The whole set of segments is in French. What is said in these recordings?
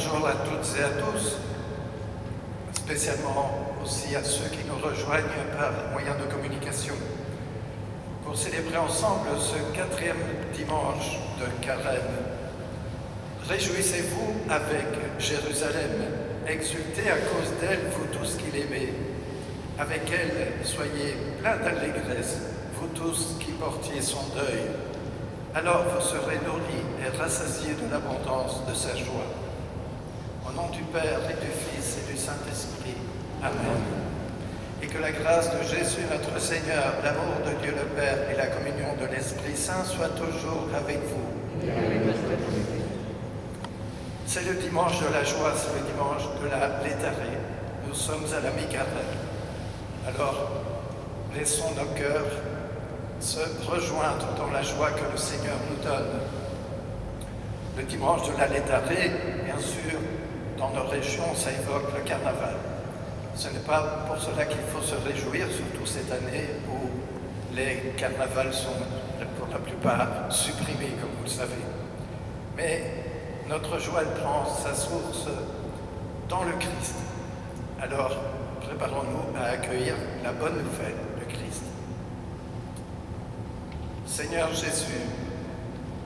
bonjour à toutes et à tous, spécialement aussi à ceux qui nous rejoignent par les moyens de communication, pour célébrer ensemble ce 4e dimanche de Carême. Réjouissez-vous avec Jérusalem, exultez à cause d'elle, vous tous qui l'aimez. Avec elle, soyez pleins d'allégresse, vous tous qui portiez son deuil. Alors vous serez nourris et rassasiés de l'abondance de sa joie. Au nom du Père et du Fils et du Saint-Esprit. Amen. Et que la grâce de Jésus notre Seigneur, l'amour de Dieu le Père et la communion de l'Esprit Saint soient toujours avec vous. C'est le dimanche de la joie, c'est le dimanche de la Létarée. Nous sommes à la mi-carême. Alors, laissons nos cœurs se rejoindre dans la joie que le Seigneur nous donne. Le dimanche de la Létarée, bien sûr, dans nos régions, ça évoque le carnaval. Ce n'est pas pour cela qu'il faut se réjouir, surtout cette année où les carnavals sont pour la plupart supprimés, comme vous le savez. Mais notre joie, elle prend sa source dans le Christ. Alors, préparons-nous à accueillir la bonne nouvelle, le Christ. Seigneur Jésus,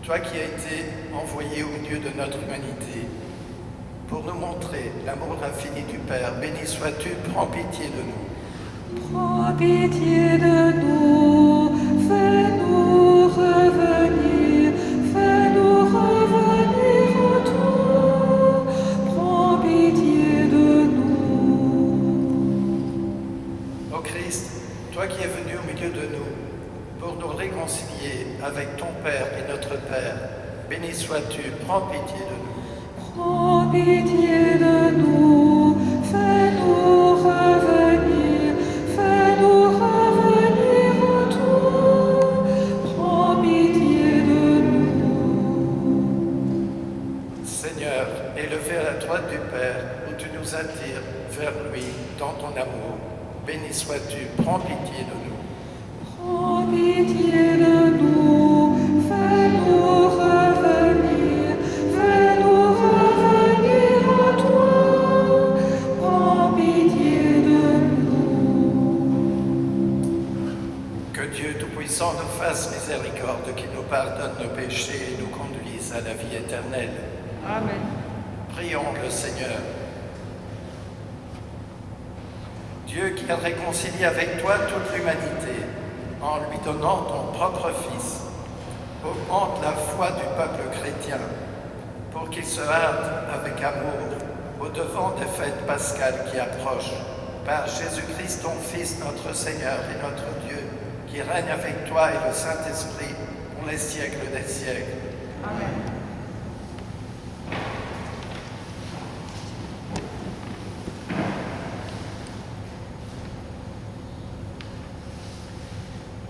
toi qui as été envoyé au milieu de notre humanité pour nous montrer l'amour infini du Père, béni sois-tu, prends pitié de nous. Prends pitié de nous, fais-nous revenir en toi, prends pitié de nous. Ô Christ, toi qui es venu au milieu de nous pour nous réconcilier avec ton Père et notre Père, béni sois-tu, prends pitié de nous. Prends pitié de nous, fais-nous revenir en toi, prends pitié de nous. Seigneur, élevé à la droite du Père, où tu nous attires vers lui dans ton amour, béni sois-tu, prends pitié de nous. Prends pitié de nous, fais-nous revenir en toi, prends pitié de nous. Que Dieu Tout-Puissant nous fasse miséricorde, qu'il nous pardonne nos péchés et nous conduise à la vie éternelle. Amen. Prions le Seigneur. Dieu qui a réconcilié avec toi toute l'humanité, en lui donnant ton propre Fils, augmente la foi du peuple chrétien, pour qu'il se hâte avec amour au-devant des fêtes pascales qui approchent, par Jésus-Christ, ton Fils, notre Seigneur et notre Dieu, qui règne avec toi et le Saint-Esprit pour les siècles des siècles. Amen.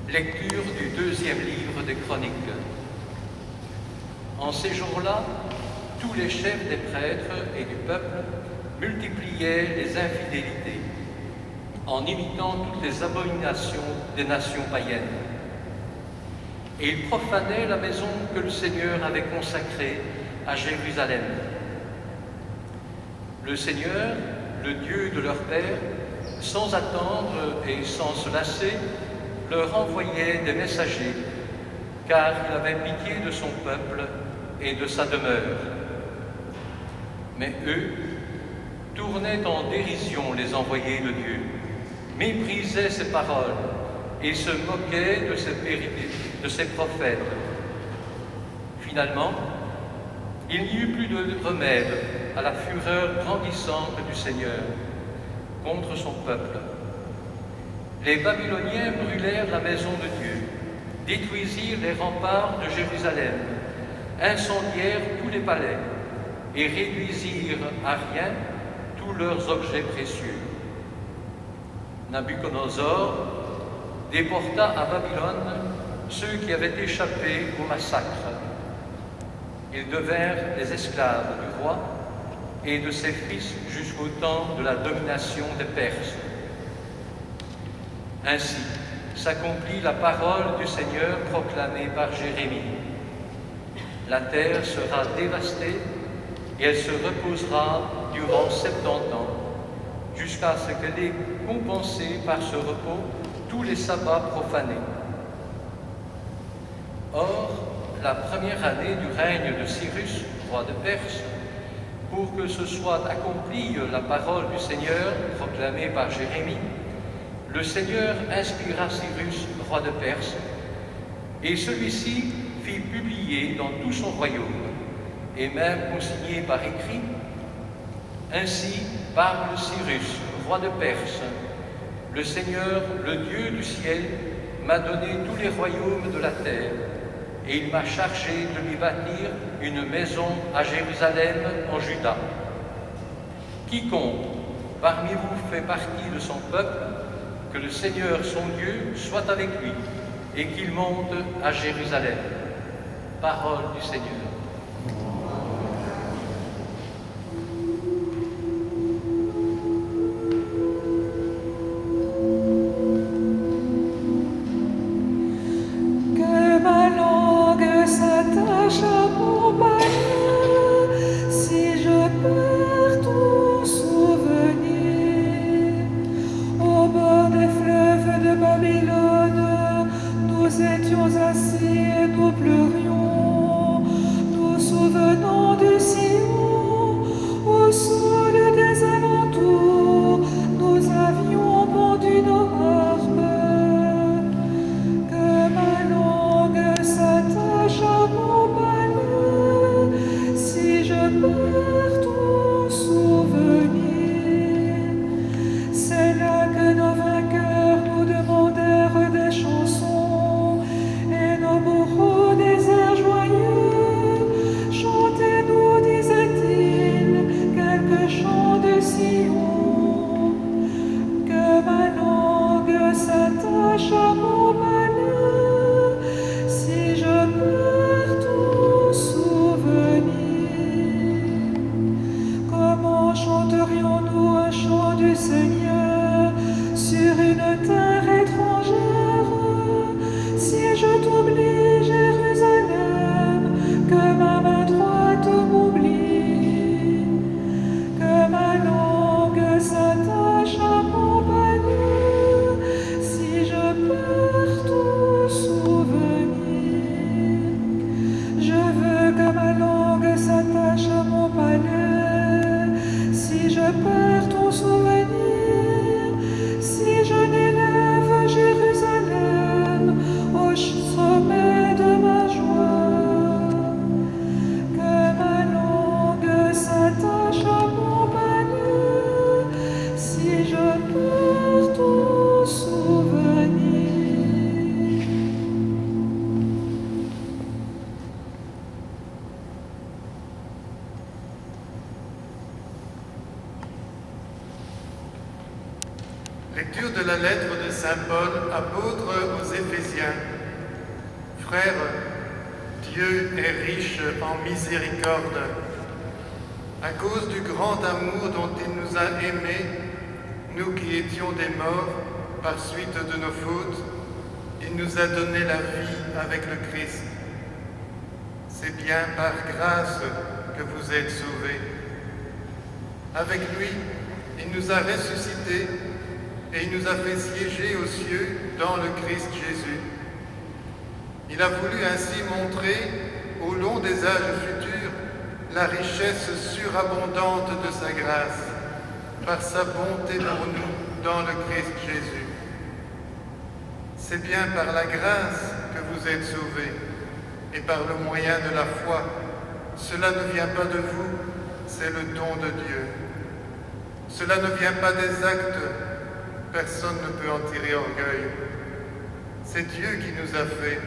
Lecture du 2e livre des Chroniques. En ces jours-là, tous les chefs des prêtres et du peuple multipliaient les infidélités, en imitant toutes les abominations des nations païennes. Et ils profanaient la maison que le Seigneur avait consacrée à Jérusalem. Le Seigneur, le Dieu de leur père, sans attendre et sans se lasser, leur envoyait des messagers, car il avait pitié de son peuple et de sa demeure. Mais eux tournaient en dérision les envoyés de Dieu, méprisaient ses paroles et se moquaient de ses prophètes. Finalement, il n'y eut plus de remède à la fureur grandissante du Seigneur contre son peuple. Les Babyloniens brûlèrent la maison de Dieu, détruisirent les remparts de Jérusalem, incendièrent tous les palais et réduisirent à rien tous leurs objets précieux. Nabuchodonosor déporta à Babylone ceux qui avaient échappé au massacre. Ils devinrent les esclaves du roi et de ses fils jusqu'au temps de la domination des Perses. Ainsi s'accomplit la parole du Seigneur proclamée par Jérémie. La terre sera dévastée et elle se reposera durant 70 ans, jusqu'à ce qu'elle ait compensé par ce repos tous les sabbats profanés. Or, la première année du règne de Cyrus, roi de Perse, pour que ce soit accomplie la parole du Seigneur proclamée par Jérémie, le Seigneur inspira Cyrus, roi de Perse, et celui-ci fit publier dans tout son royaume, et même consigné par écrit, ainsi parle Cyrus, roi de Perse, le Seigneur, le Dieu du ciel, m'a donné tous les royaumes de la terre, et il m'a chargé de lui bâtir une maison à Jérusalem en Juda. Quiconque parmi vous fait partie de son peuple, que le Seigneur son Dieu soit avec lui et qu'il monte à Jérusalem. Parole du Seigneur. Que ma langue s'attache à mon palais, si je perds ton souvenir. Au bord des fleuves de Babylone, nous étions assis et nous pleurions, nous souvenant de Sion, au sol des alentours, nous avions pendu nos harpes. Que ma langue s'attache à mon palais, si je perds ton souvenir. C'est là que nos vainqueurs nous demandèrent des chansons et nos bourreaux des airs joyeux. Chantez-nous, disait-il, quelques chants de Sion. Que ma langue s'attache à mon palais, si je perds ton souvenir. Comment chanterions-nous un chant du Seigneur sur une terre étrangère, si je t'oublie, Jérusalem, que ma main droite m'oublie. Que ma langue s'attache à mon palais, si je perds ton souvenir. Je veux que ma langue s'attache à mon palais, si je perds ton souvenir. Si je n'élève Jérusalem au sommet de ma joie. Que ma langue s'attache à mon palais, si je perds ton souvenir. Lecture de la lettre de Saint Paul, apôtre aux Éphésiens. Frères, Dieu est riche en miséricorde. À cause du grand amour dont il nous a aimés, nous qui étions des morts par suite de nos fautes, il nous a donné la vie avec le Christ. C'est bien par grâce que vous êtes sauvés. Avec lui, il nous a ressuscités et il nous a fait siéger aux cieux dans le Christ Jésus. Il a voulu ainsi montrer, au long des âges futurs, la richesse surabondante de sa grâce, par sa bonté pour nous dans le Christ Jésus. C'est bien par la grâce que vous êtes sauvés, et par le moyen de la foi. Cela ne vient pas de vous, c'est le don de Dieu. Cela ne vient pas des actes, personne ne peut en tirer orgueil. C'est Dieu qui nous a fait.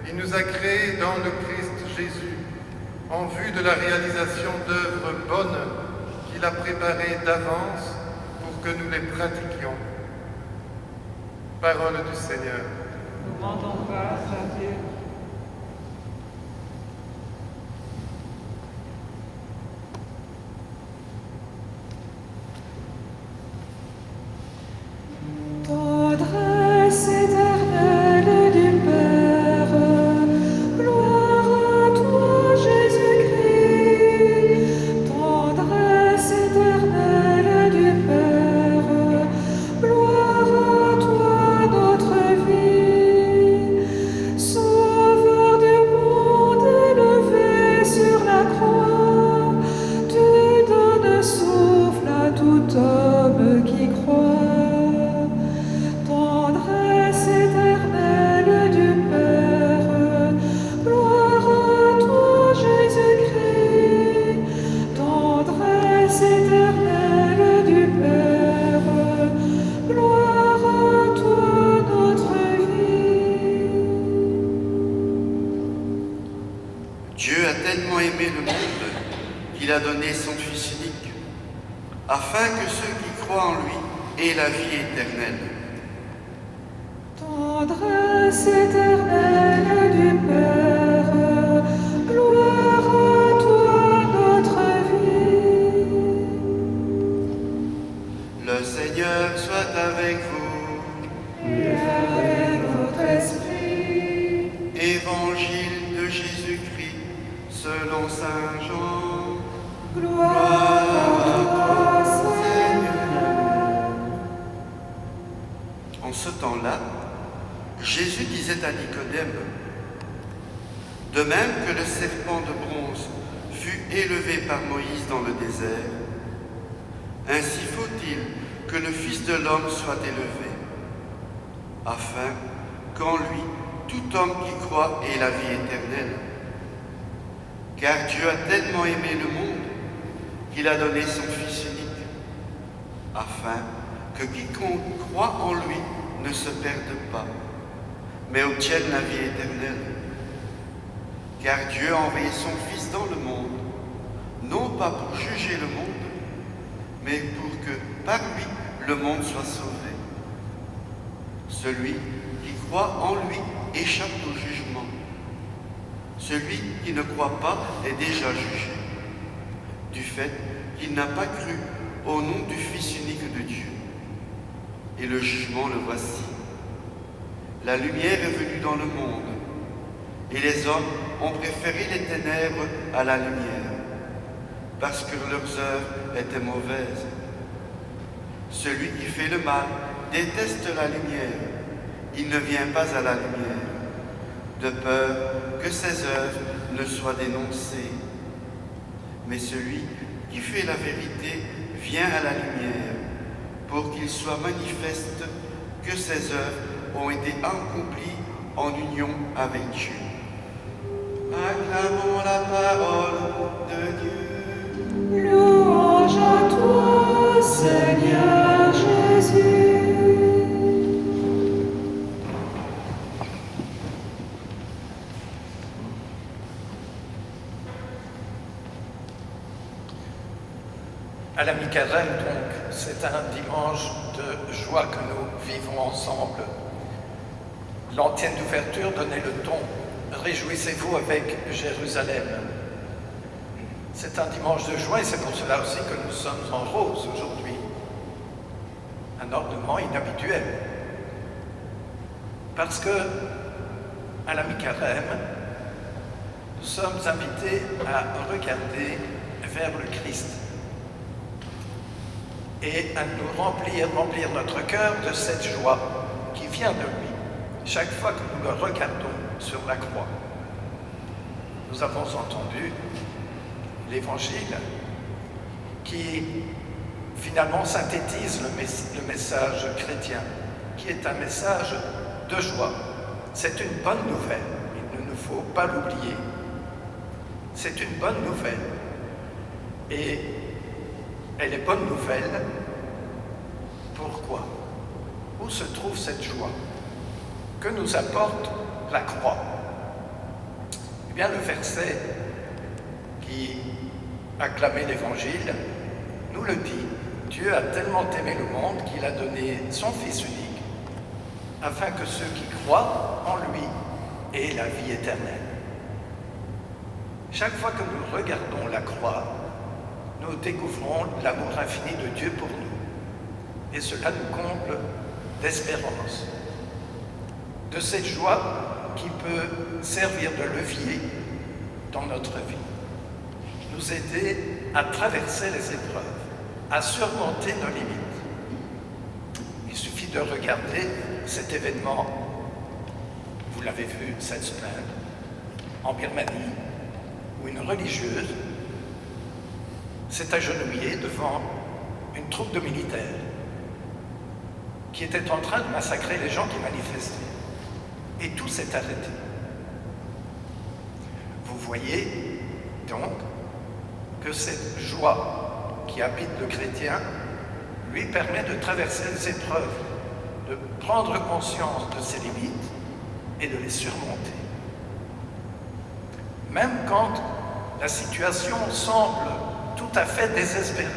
Il nous a créés dans le Christ Jésus, en vue de la réalisation d'œuvres bonnes qu'il a préparées d'avance pour que nous les pratiquions. Parole du Seigneur. Nous rendons grâce à Dieu. Tendresse éternelle du Père, gloire à toi Jésus-Christ, afin que ceux qui croient en lui aient la vie éternelle. Tendresse éternelle du Père, gloire à toi notre vie. Le Seigneur soit avec vous. Et avec votre esprit. Évangile de Jésus-Christ selon saint Jean. Gloire à toi, Seigneur. En ce temps-là, Jésus disait à Nicodème, « De même que le serpent de bronze fut élevé par Moïse dans le désert, ainsi faut-il que le Fils de l'homme soit élevé, afin qu'en lui tout homme qui croit ait la vie éternelle. Car Dieu a tellement aimé le monde qu'il a donné son Fils unique, afin que quiconque croit en lui ne se perde pas, mais obtienne la vie éternelle. Car Dieu a envoyé son Fils dans le monde, non pas pour juger le monde, mais pour que par lui le monde soit sauvé. Celui qui croit en lui échappe au jugement. Celui qui ne croit pas est déjà jugé, du fait qu'il n'a pas cru au nom du Fils unique de Dieu. Et le jugement, le voici. La lumière est venue dans le monde, et les hommes ont préféré les ténèbres à la lumière, parce que leurs œuvres étaient mauvaises. Celui qui fait le mal déteste la lumière, il ne vient pas à la lumière, de peur que ses œuvres ne soient dénoncées. Mais celui qui fait la vérité vient à la lumière, pour qu'il soit manifeste que ses œuvres ont été accomplies en union avec Dieu. Acclamons la parole de Dieu. Louange à toi, Seigneur Jésus. À la mi-carême, donc, c'est un dimanche de joie que nous vivons ensemble. L'antienne d'ouverture donnait le ton « Réjouissez-vous avec Jérusalem ». C'est un dimanche de joie et c'est pour cela aussi que nous sommes en rose aujourd'hui. Un ornement inhabituel. Parce que, à la mi-carême, nous sommes invités à regarder vers le Christ et à nous remplir notre cœur de cette joie qui vient de lui, chaque fois que nous le regardons sur la croix. Nous avons entendu l'Évangile qui finalement synthétise le message chrétien, qui est un message de joie. C'est une bonne nouvelle, il ne nous faut pas l'oublier. C'est une bonne nouvelle. Et elle est bonne nouvelle. Pourquoi? Où se trouve cette joie? Que nous apporte la croix? Eh bien, le verset qui acclamait l'Évangile nous le dit. Dieu a tellement aimé le monde qu'il a donné son Fils unique, afin que ceux qui croient en lui aient la vie éternelle. Chaque fois que nous regardons la croix, nous découvrons l'amour infini de Dieu pour nous. Et cela nous comble d'espérance, de cette joie qui peut servir de levier dans notre vie, nous aider à traverser les épreuves, à surmonter nos limites. Il suffit de regarder cet événement, vous l'avez vu cette semaine, en Birmanie, où une religieuse s'est agenouillée devant une troupe de militaires qui était en train de massacrer les gens qui manifestaient. Et tout s'est arrêté. Vous voyez donc que cette joie qui habite le chrétien lui permet de traverser les épreuves, de prendre conscience de ses limites et de les surmonter. Même quand la situation semble tout à fait désespérée,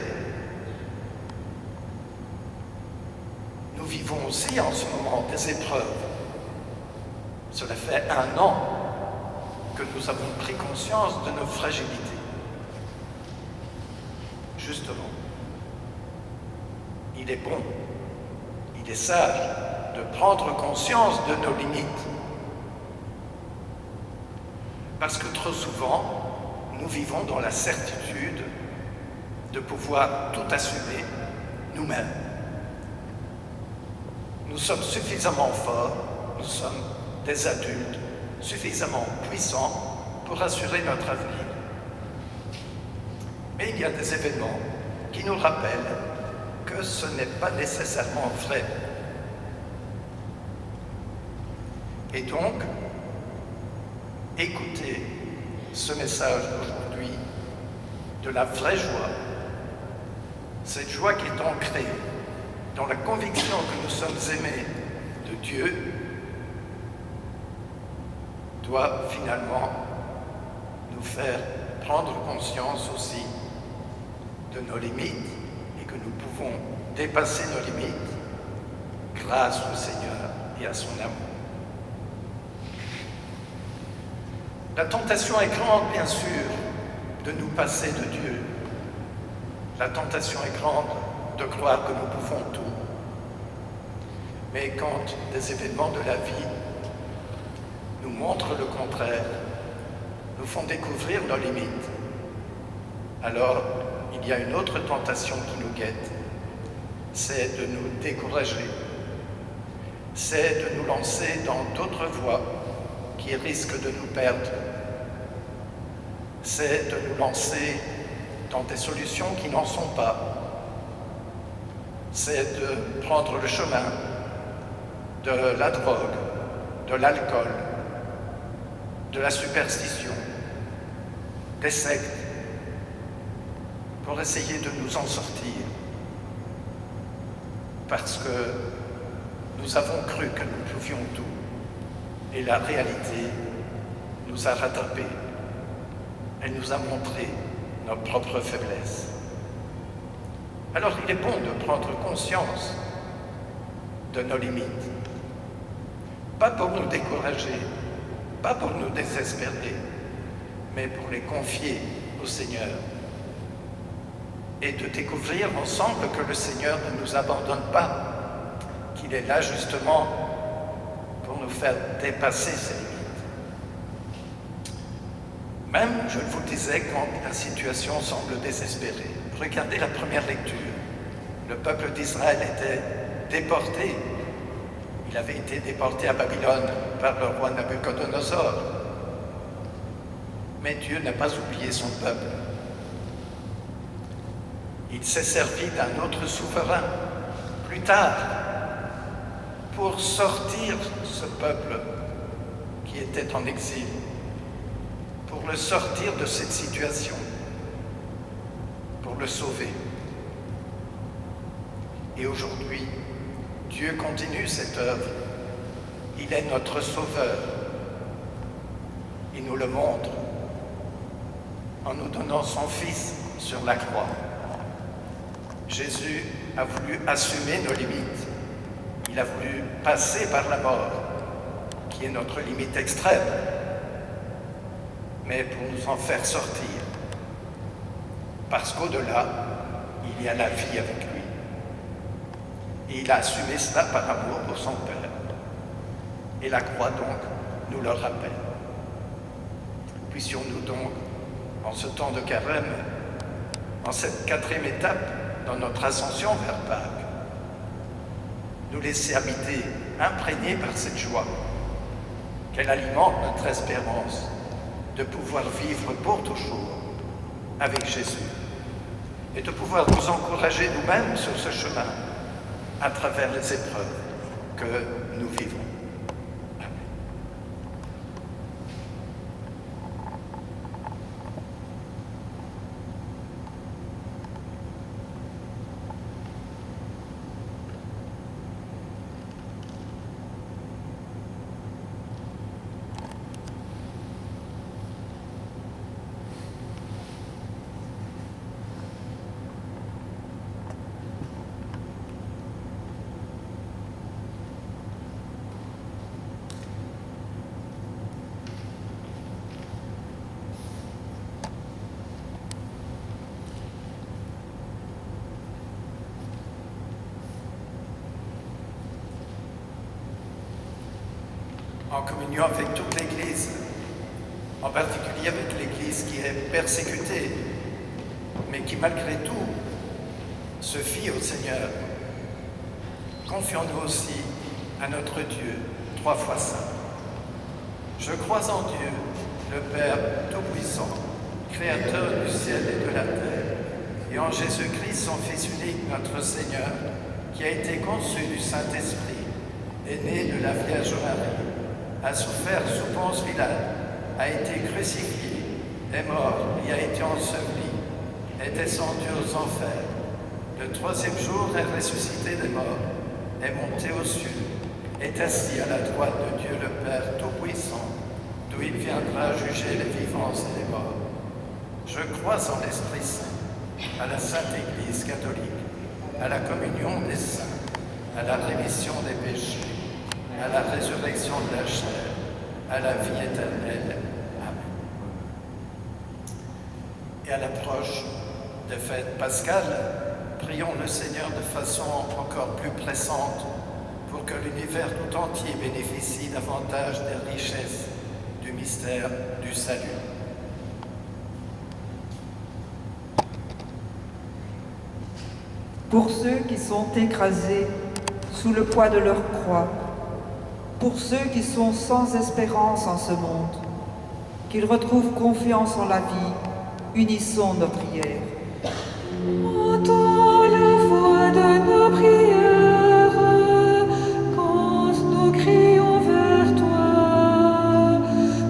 vivons aussi en ce moment des épreuves. Cela fait 1 an que nous avons pris conscience de nos fragilités. Justement, il est bon, il est sage de prendre conscience de nos limites. Parce que trop souvent, nous vivons dans la certitude de pouvoir tout assumer nous-mêmes. Nous sommes suffisamment forts, nous sommes des adultes suffisamment puissants pour assurer notre avenir. Mais il y a des événements qui nous rappellent que ce n'est pas nécessairement vrai. Et donc, écoutez ce message d'aujourd'hui de la vraie joie, cette joie qui est ancrée dans la conviction que nous sommes aimés de Dieu, doit finalement nous faire prendre conscience aussi de nos limites et que nous pouvons dépasser nos limites grâce au Seigneur et à son amour. La tentation est grande, bien sûr, de nous passer de Dieu. La tentation est grande de croire que nous pouvons tout. Mais quand des événements de la vie nous montrent le contraire, nous font découvrir nos limites, alors il y a une autre tentation qui nous guette, c'est de nous décourager, c'est de nous lancer dans d'autres voies qui risquent de nous perdre, c'est de nous lancer dans des solutions qui n'en sont pas, c'est de prendre le chemin de la drogue, de l'alcool, de la superstition, des sectes, pour essayer de nous en sortir, parce que nous avons cru que nous pouvions tout, et la réalité nous a rattrapés. Elle nous a montré notre propre faiblesse. Alors il est bon de prendre conscience de nos limites, pas pour nous décourager, pas pour nous désespérer, mais pour les confier au Seigneur et de découvrir ensemble que le Seigneur ne nous abandonne pas, qu'il est là justement pour nous faire dépasser ces limites. Même, je vous le disais, quand la situation semble désespérée. Regardez la première lecture. Le peuple d'Israël était déporté. Il avait été déporté à Babylone par le roi Nabuchodonosor. Mais Dieu n'a pas oublié son peuple. Il s'est servi d'un autre souverain, plus tard, pour sortir ce peuple qui était en exil, pour le sortir de cette situation, pour le sauver. Et aujourd'hui, Dieu continue cette œuvre. Il est notre Sauveur. Il nous le montre en nous donnant son Fils sur la croix. Jésus a voulu assumer nos limites. Il a voulu passer par la mort, qui est notre limite extrême, mais pour nous en faire sortir. Parce qu'au-delà, il y a la vie avec lui. Et il a assumé cela par amour pour son Père. Et la croix, donc, nous le rappelle. Puissions-nous donc, en ce temps de carême, en cette 4e étape dans notre ascension vers Pâques, nous laisser habiter, imprégnés par cette joie, qu'elle alimente notre espérance de pouvoir vivre pour toujours avec Jésus et de pouvoir nous encourager nous-mêmes sur ce chemin à travers les épreuves que nous vivons. Amen. en communion avec toute l'Église, en particulier avec l'Église qui est persécutée, mais qui malgré tout se fie au Seigneur. Confions-nous aussi à notre Dieu, 3 fois saint. Je crois en Dieu, le Père Tout-Puissant, Créateur du ciel et de la terre, et en Jésus-Christ, son Fils unique, notre Seigneur, qui a été conçu du Saint-Esprit, est né de la Vierge Marie, a souffert sous Ponce Pilate, a été crucifié, est mort et a été enseveli, est descendu aux enfers. Le 3e jour est ressuscité des morts, est monté aux cieux, est assis à la droite de Dieu le Père Tout-Puissant, d'où il viendra juger les vivants et les morts. Je crois en l'Esprit Saint, à la Sainte Église catholique, à la communion des saints, à la rémission des péchés, à la résurrection de la chair, à la vie éternelle. Amen. Et à l'approche des fêtes pascales, prions le Seigneur de façon encore plus pressante pour que l'univers tout entier bénéficie davantage des richesses du mystère du salut. Pour ceux qui sont écrasés sous le poids de leur croix, pour ceux qui sont sans espérance en ce monde, qu'ils retrouvent confiance en la vie, unissons nos prières. Entends la voix de nos prières quand nous crions vers toi,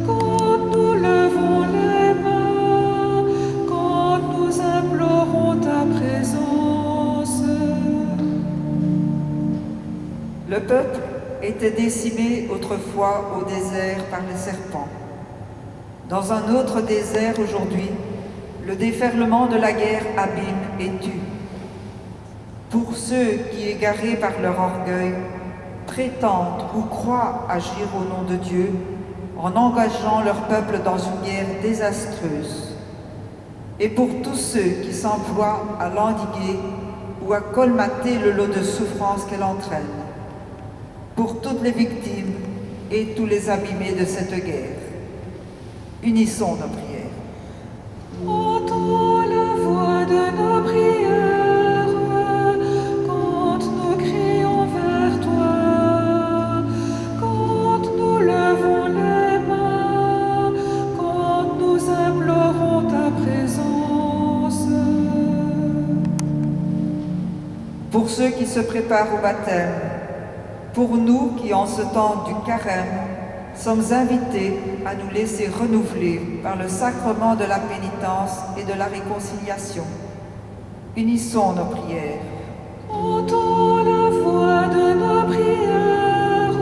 quand nous levons les mains, quand nous implorons ta présence. Le peuple était décimé autrefois au désert par les serpents. Dans un autre désert aujourd'hui, le déferlement de la guerre abîme et tue. Pour ceux qui, égarés par leur orgueil, prétendent ou croient agir au nom de Dieu en engageant leur peuple dans une guerre désastreuse. Et pour tous ceux qui s'emploient à l'endiguer ou à colmater le lot de souffrance qu'elle entraîne. Pour toutes les victimes et tous les abîmés de cette guerre. Unissons nos prières. Entends la voix de nos prières quand nous crions vers toi, quand nous levons les mains, quand nous implorons ta présence. Pour ceux qui se préparent au baptême, pour nous qui, en ce temps du carême, sommes invités à nous laisser renouveler par le sacrement de la pénitence et de la réconciliation. Unissons nos prières. Entends la voix de nos prières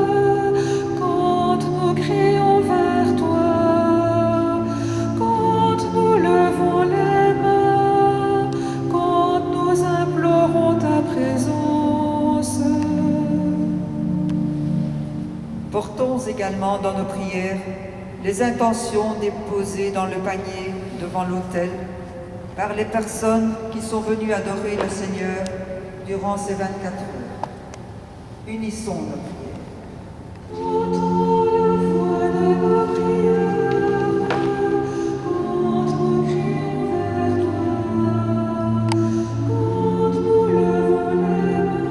quand nous crions vers toi, quand nous levons les mains, quand nous implorons ta présence. Portons également dans nos prières les intentions déposées dans le panier devant l'autel par les personnes qui sont venues adorer le Seigneur durant ces 24 heures. Unissons nos prières. Entends la voix de nos prières quand nous crions vers toi, quand nous levons les mains,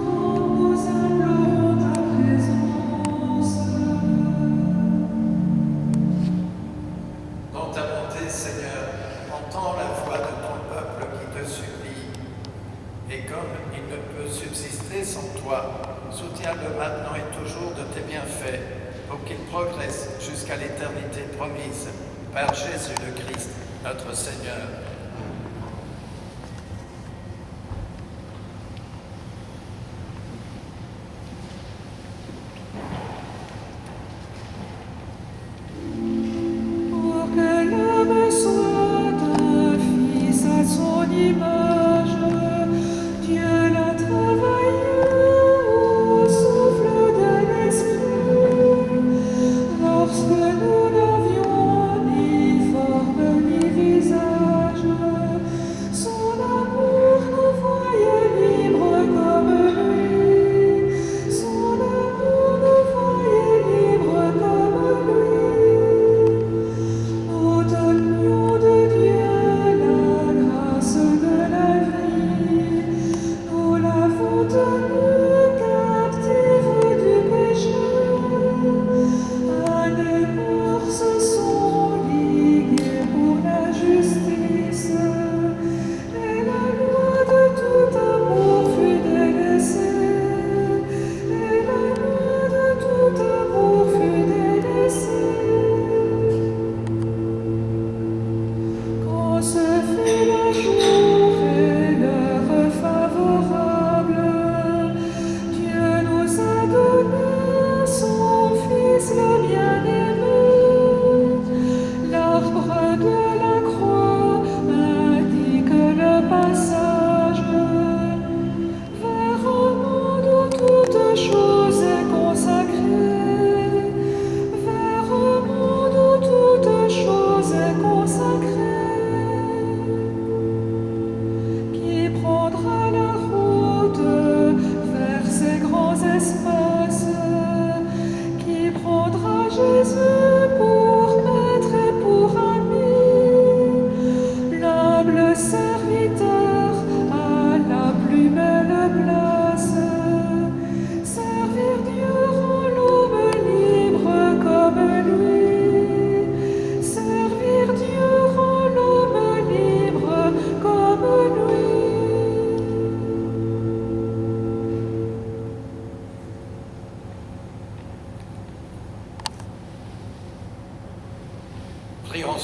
quand nous implorons ta présence. Dans ta bonté, Seigneur, entends la voix de ton peuple qui te supplie. Et comme il ne peut subsister sans toi, soutiens-le maintenant et toujours de tes bienfaits, pour qu'il progresse jusqu'à l'éternité promise, par Jésus le Christ, notre Seigneur. Pour que l'homme soit un fils à son image, Dieu l'a travaillé au souffle de l'Esprit. Lorsque nous n'avions ni forme ni visage,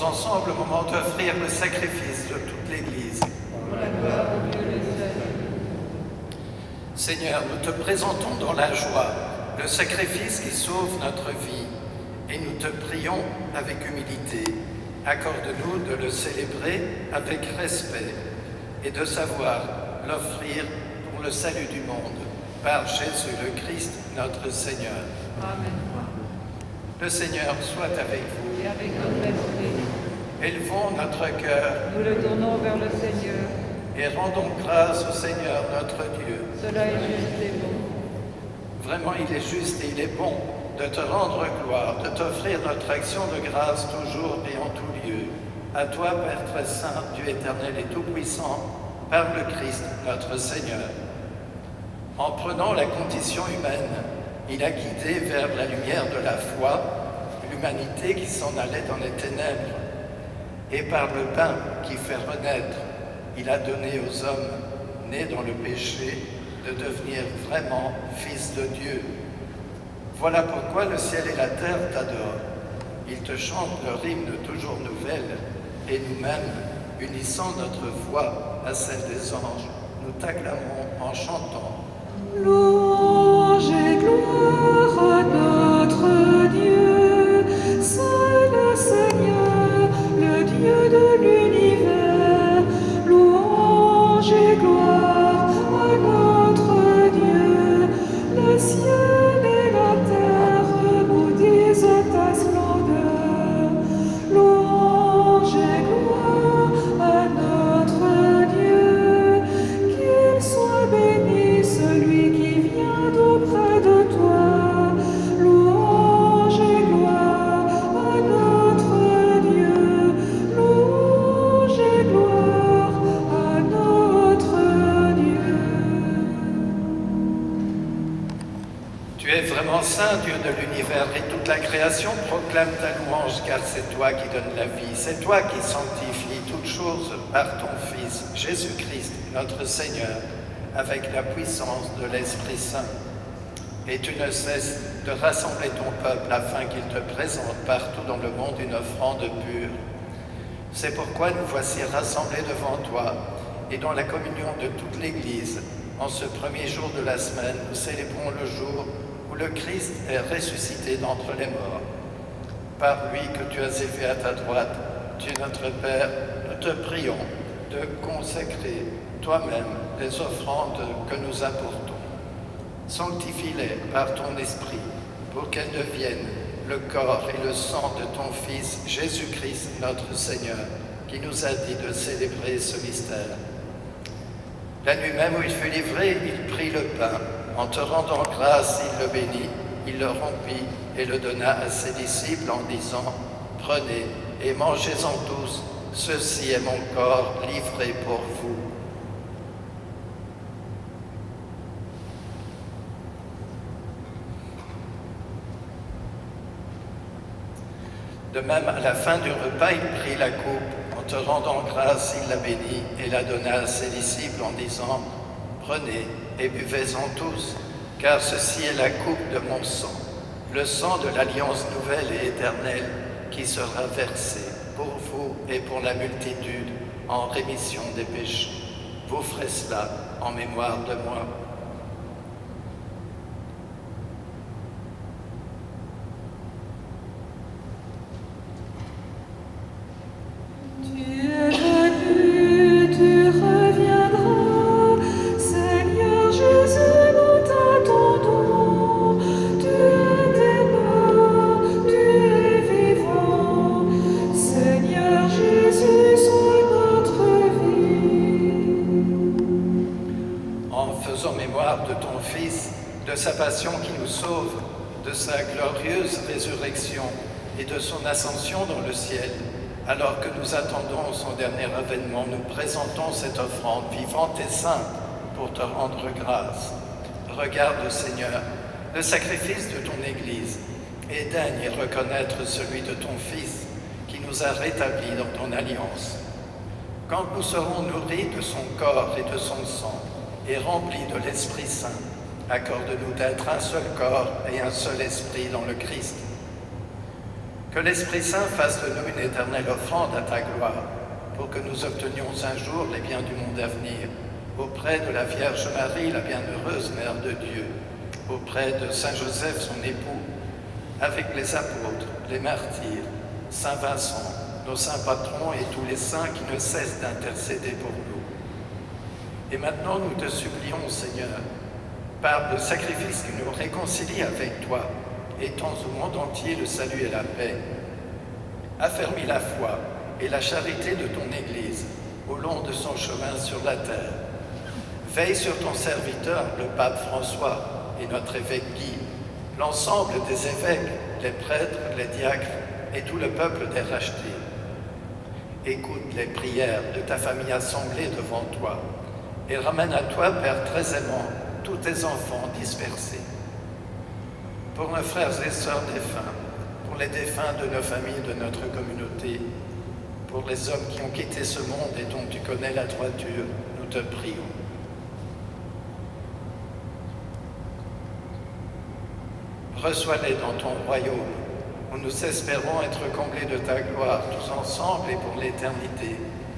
Prions ensemble au moment d'offrir le sacrifice de toute l'Église. Seigneur, nous te présentons dans la joie le sacrifice qui sauve notre vie et nous te prions avec humilité. Accorde-nous de le célébrer avec respect et de savoir l'offrir pour le salut du monde par Jésus le Christ, notre Seigneur. Amen. Le Seigneur soit avec vous. Et avec notre esprit, Élevons notre cœur nous le tournons vers le Seigneur. et rendons grâce au Seigneur notre Dieu. Cela est juste et bon. Vraiment, il est juste et il est bon de te rendre gloire, de t'offrir notre action de grâce toujours et en tout lieu. À toi, Père très saint, Dieu éternel et tout-puissant, par le Christ notre Seigneur. En prenant la condition humaine, il a guidé vers la lumière de la foi l'humanité qui s'en allait dans les ténèbres. Et par le pain qui fait renaître, il a donné aux hommes nés dans le péché de devenir vraiment fils de Dieu. Voilà pourquoi le ciel et la terre t'adorent. Ils te chantent leur hymne toujours nouvelle, et nous-mêmes, unissant notre voix à celle des anges, nous t'acclamons en chantant. Louange et gloire à notre Dieu, c'est le Seigneur, le Dieu de l'univers. Louange et gloire à notre Dieu, le ciel et la terre nous disent ta splendeur. Louange et gloire à notre Dieu, qu'il soit béni celui qui vient d'auprès de toi. Louange et gloire à notre Dieu. Louange et gloire à notre Dieu. Tu es vraiment saint, Dieu de l'univers, et toute la création proclame ta louange, car c'est toi qui donnes la vie, c'est toi qui sanctifies toutes choses par ton Fils, Jésus-Christ, notre Seigneur, avec la puissance de l'Esprit Saint. Et tu ne cesses de rassembler ton peuple afin qu'il te présente partout dans le monde une offrande pure. C'est pourquoi nous voici rassemblés devant toi, et dans la communion de toute l'Église, en ce premier jour de la semaine, nous célébrons le jour où le Christ est ressuscité d'entre les morts. Par lui que tu as élevé à ta droite, Dieu notre Père, nous te prions de consacrer toi-même les offrandes que nous apportons. Sanctifie-les par ton esprit, pour qu'elles deviennent le corps et le sang de ton Fils, Jésus-Christ, notre Seigneur, qui nous a dit de célébrer ce mystère. La nuit même où il fut livré, il prit le pain. En te rendant grâce, il le bénit, il le rompit et le donna à ses disciples en disant « Prenez et mangez-en tous, ceci est mon corps livré pour vous. » De même, à la fin du repas, il prit la coupe. En te rendant grâce, il la bénit et la donna à ses disciples en disant « Prenez et buvez-en tous, car ceci est la coupe de mon sang, le sang de l'alliance nouvelle et éternelle qui sera versé pour vous et pour la multitude en rémission des péchés. Vous ferez cela en mémoire de moi. » De sa passion qui nous sauve, de sa glorieuse résurrection et de son ascension dans le ciel, alors que nous attendons son dernier avènement, nous présentons cette offrande vivante et sainte pour te rendre grâce. Regarde, Seigneur, le sacrifice de ton Église et daigne reconnaître celui de ton Fils qui nous a rétablis dans ton alliance. Quand nous serons nourris de son corps et de son sang et remplis de l'Esprit Saint, accorde-nous d'être un seul corps et un seul esprit dans le Christ. Que l'Esprit Saint fasse de nous une éternelle offrande à ta gloire, pour que nous obtenions un jour les biens du monde à venir, auprès de la Vierge Marie, la bienheureuse Mère de Dieu, auprès de Saint Joseph, son époux, avec les apôtres, les martyrs, Saint Vincent, nos saints patrons et tous les saints qui ne cessent d'intercéder pour nous. Et maintenant, nous te supplions, Seigneur, par le sacrifice qui nous réconcilie avec toi, étends au monde entier le salut et la paix. Affermis la foi et la charité de ton Église au long de son chemin sur la terre. Veille sur ton serviteur, le pape François, et notre évêque Guy, l'ensemble des évêques, les prêtres, les diacres et tout le peuple des rachetés. Écoute les prières de ta famille assemblée devant toi et ramène à toi, Père très aimant, tous tes enfants dispersés. Pour nos frères et sœurs défunts, pour les défunts de nos familles, de notre communauté, pour les hommes qui ont quitté ce monde et dont tu connais la droiture, nous te prions. Reçois-les dans ton royaume, où nous espérons être comblés de ta gloire, tous ensemble et pour l'éternité,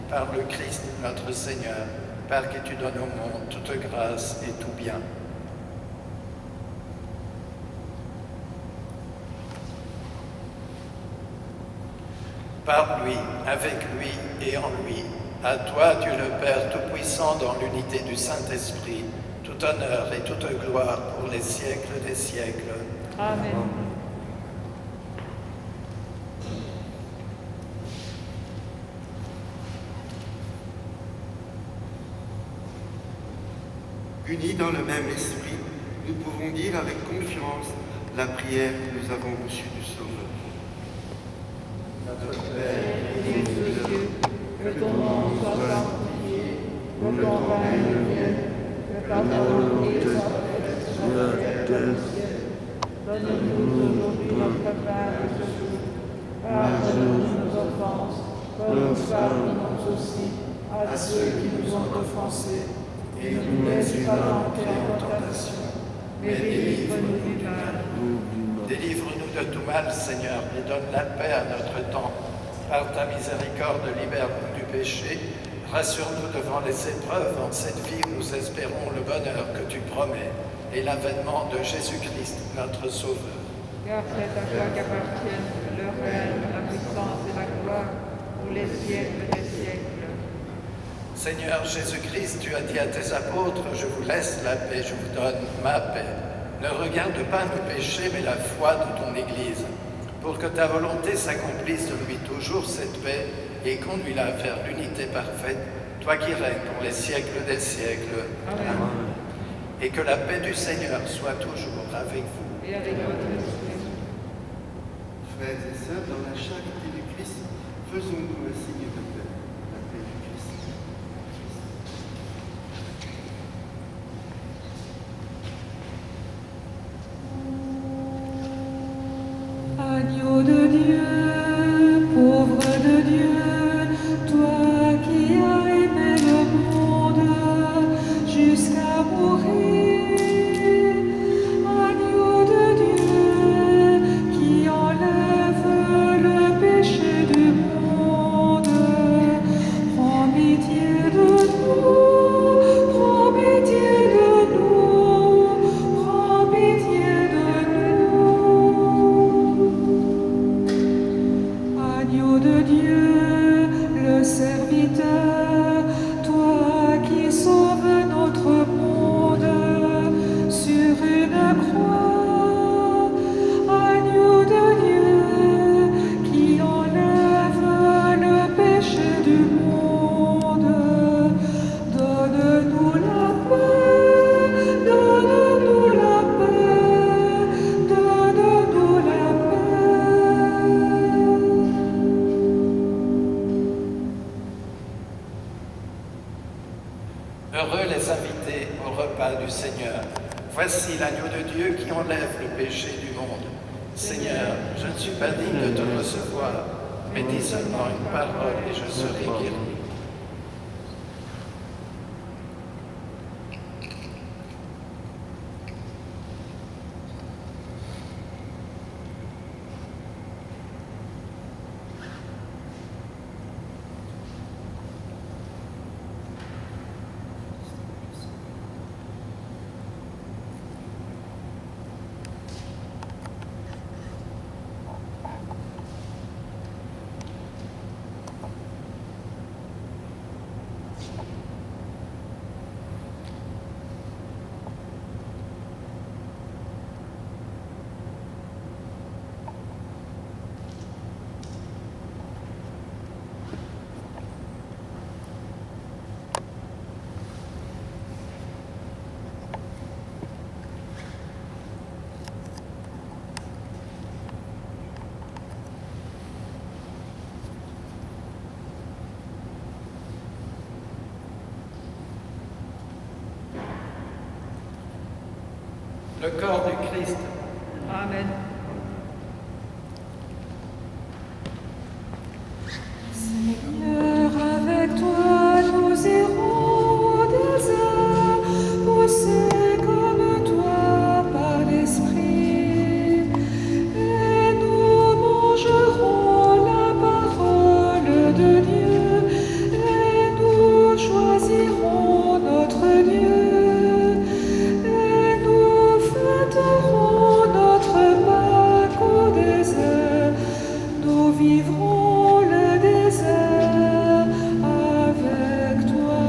par le Christ notre Seigneur, par qui tu donnes au monde toute grâce et tout bien. Par lui, avec lui et en lui, à toi, Dieu le Père Tout-Puissant, dans l'unité du Saint-Esprit, tout honneur et toute gloire pour les siècles des siècles. Amen. Unis dans le même esprit, nous pouvons dire avec confiance la prière que nous avons reçue du Sauveur. Notre Père, Dieu de Dieu, que ton nom soit sanctifié, que ton règne vienne, que ta volonté soit faite sur la terre comme au ciel. Donne-nous aujourd'hui notre pain de ce jour. Pardonne-nous nos offenses, comme nous pardonnons aussi à ceux qui nous ont offensés. Et ne nous laisse pas entrer en tentation, mais délivre-nous du mal. Délivre-nous de tout mal, Seigneur, et donne la paix à notre temps. Par ta miséricorde, libère-nous du péché. Rassure-nous devant les épreuves. En cette vie, nous espérons le bonheur que tu promets et l'avènement de Jésus-Christ, notre Sauveur. Car c'est à toi qu'appartiennent le règne, la puissance et la gloire pour les siècles des siècles. Seigneur Jésus-Christ, tu as dit à tes apôtres, je vous laisse la paix, je vous donne ma paix. Ne regarde pas nos péchés, mais la foi de ton Église, pour que ta volonté s'accomplisse, donne-lui toujours cette paix et conduis-la vers l'unité parfaite, toi qui règnes pour les siècles des siècles. Amen. Et que la paix du Seigneur soit toujours avec vous. Et avec votre esprit. Frères et sœurs, dans la charité du Christ, faisons-nous un signe de paix, la paix du Christ. Agneau de Dieu, pauvre de Dieu, toi qui as aimé le monde jusqu'à mourir. Agneau de Dieu qui enlève le péché du monde, prends pitié de nous, prends pitié de nous, prends pitié de nous. Agneau de Dieu, le serviteur, toi qui sauves notre monde sur une croix. Agneau de Dieu, qui enlève le péché du monde, donne-nous la paix, donne-nous la paix, donne-nous la paix. Heureux les invités au repas du Seigneur. Voici l'agneau de Dieu qui enlève le péché du monde. Seigneur, je ne suis pas digne de te recevoir, mais dis seulement une parole et je serai guéri. le corps du Christ. Amen. Seigneur, avec toi nous irons au désert, poussés comme toi par l'Esprit, et nous mangerons la parole de Dieu, et nous choisirons notre Dieu, et nous fêterons notre Pâques au désert, nous vivrons le désert avec toi.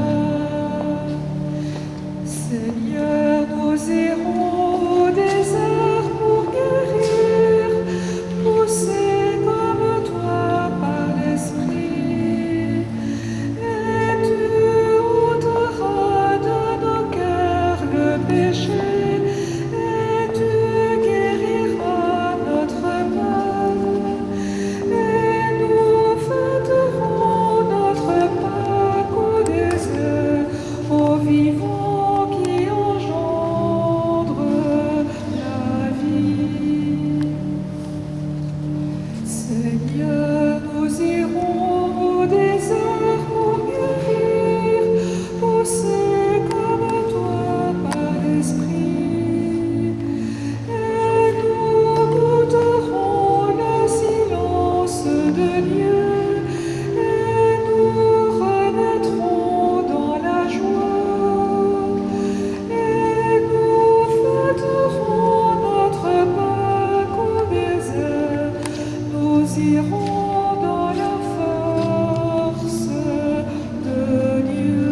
Seigneur, nous irons au désert pour guérir, poussés comme toi par l'Esprit, et tu ôteras de nos cœurs le péché, et tu guériras notre mal, et nous fêterons notre Pâques au désert, au vivant qui engendre la vie. Seigneur, nous irons au désert pour guérir, poussés comme toi par l'Esprit, et nous goûterons le silence de Dieu, et nous renaîtrons dans la joie, et nous fêterons notre Pâques au désert, nous irons dans la force de Dieu.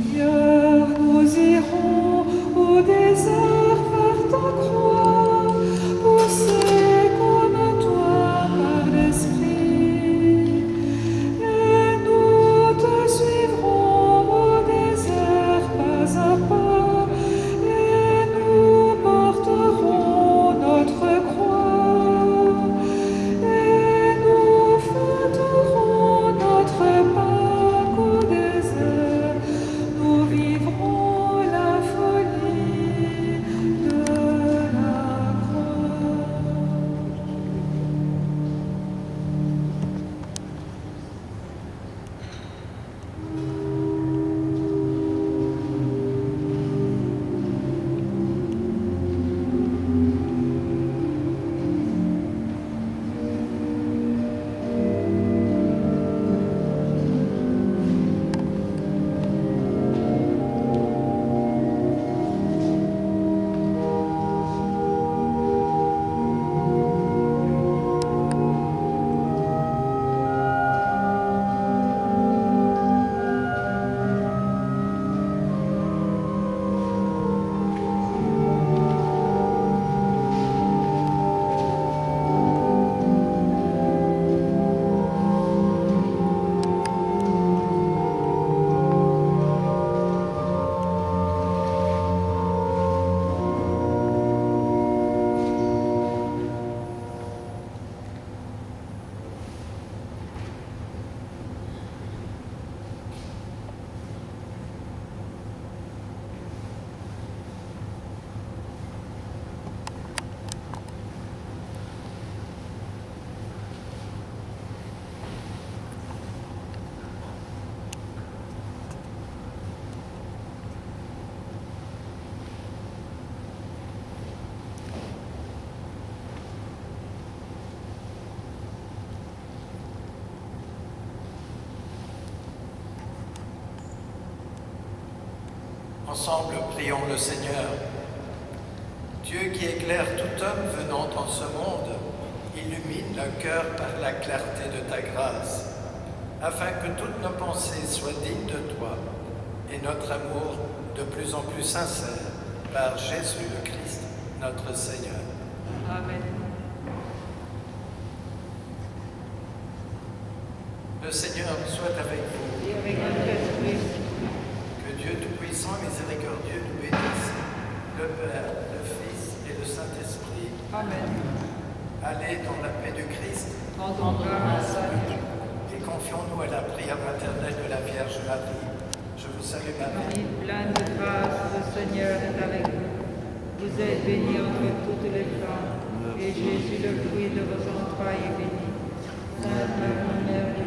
Seigneur, nous irons au désert vers ta croix, poussés comme toi par l'Esprit, et nous te suivrons au désert pas à pas, et nous porterons notre croix, et nous fêterons notre Pâques au désert, nous vivrons la folie de la croix. Ensemble, prions le Seigneur. Dieu qui éclaire tout homme venant en ce monde, illumine le cœur par la clarté de ta grâce, afin que toutes nos pensées soient dignes de toi et notre amour de plus en plus sincère par Jésus le Christ, notre Seigneur. Amen. Le Seigneur soit avec vous. Et avec notre esprit. Que Dieu Tout-Puissant et Miséricordieux nous bénisse, le Père, le Fils et le Saint-Esprit. Amen. Allez dans la paix du Christ Rendons grâce à Dieu. et confions-nous à la prière maternelle de la Vierge Marie. Je vous salue Marie, Marie, pleine de grâce, le Seigneur est avec vous. Vous êtes bénie entre toutes les femmes, et Jésus, le fruit de vos entrailles, est béni. Sainte Marie, Mère